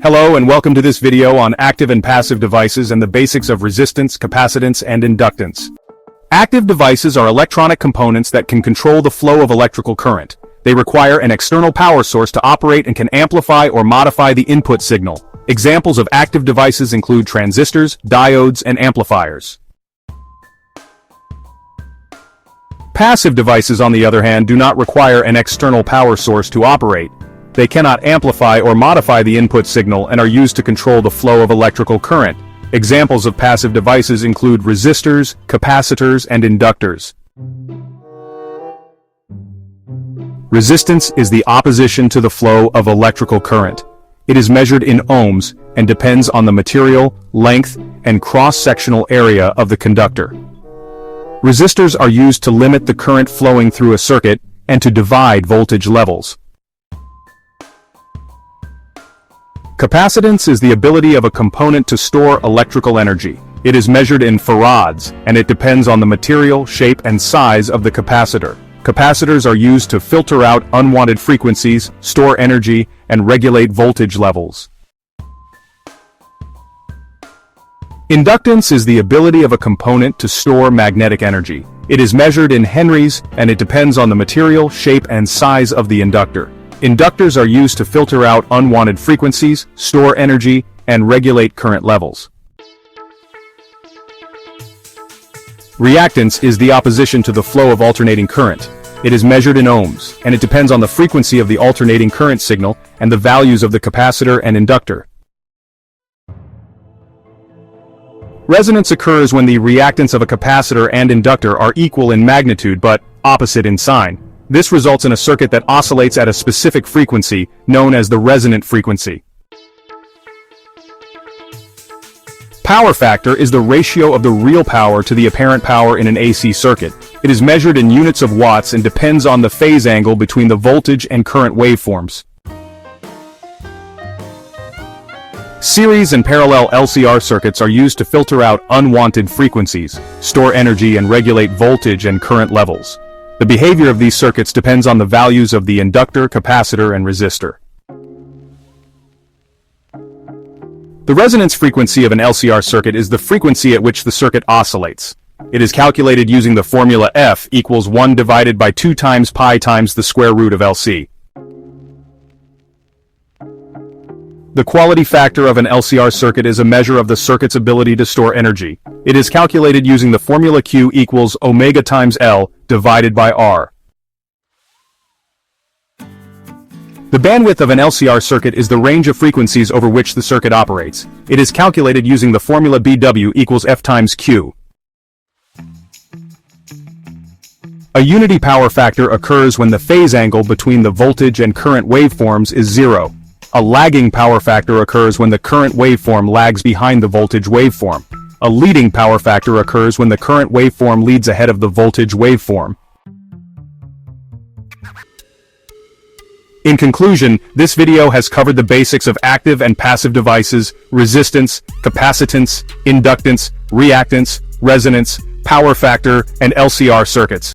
Hello and welcome to this video on active and passive devices and the basics of resistance, capacitance, and inductance. Active devices are electronic components that can control the flow of electrical current. They require an external power source to operate and can amplify or modify the input signal. Examples of active devices include transistors, diodes, and amplifiers. Passive devices, on the other hand, do not require an external power source to operate. They cannot amplify or modify the input signal and are used to control the flow of electrical current. Examples of passive devices include resistors, capacitors, and inductors. Resistance is the opposition to the flow of electrical current. It is measured in ohms and depends on the material, length, and cross-sectional area of the conductor. Resistors are used to limit the current flowing through a circuit and to divide voltage levels. Capacitance is the ability of a component to store electrical energy. It is measured in farads, and it depends on the material, shape, and size of the capacitor. Capacitors are used to filter out unwanted frequencies, store energy, and regulate voltage levels. Inductance is the ability of a component to store magnetic energy. It is measured in henries, and it depends on the material, shape, and size of the inductor. Inductors are used to filter out unwanted frequencies, store energy, and regulate current levels. Reactance is the opposition to the flow of alternating current. It is measured in ohms, and it depends on the frequency of the alternating current signal and the values of the capacitor and inductor. Resonance occurs when the reactance of a capacitor and inductor are equal in magnitude but opposite in sign. This results in a circuit that oscillates at a specific frequency, known as the resonant frequency. Power factor is the ratio of the real power to the apparent power in an AC circuit. It is measured in units of watts and depends on the phase angle between the voltage and current waveforms. Series and parallel LCR circuits are used to filter out unwanted frequencies, store energy, and regulate voltage and current levels. The behavior of these circuits depends on the values of the inductor, capacitor, and resistor. The resonance frequency of an LCR circuit is the frequency at which the circuit oscillates. It is calculated using the formula F equals 1 divided by 2 times pi times the square root of LC. The quality factor of an LCR circuit is a measure of the circuit's ability to store energy. It is calculated using the formula Q equals omega times L divided by R. The bandwidth of an LCR circuit is the range of frequencies over which the circuit operates. It is calculated using the formula BW equals F times Q. A unity power factor occurs when the phase angle between the voltage and current waveforms is 0. A lagging power factor occurs when the current waveform lags behind the voltage waveform. A leading power factor occurs when the current waveform leads ahead of the voltage waveform. In conclusion, this video has covered the basics of active and passive devices, resistance, capacitance, inductance, reactance, resonance, power factor, and LCR circuits.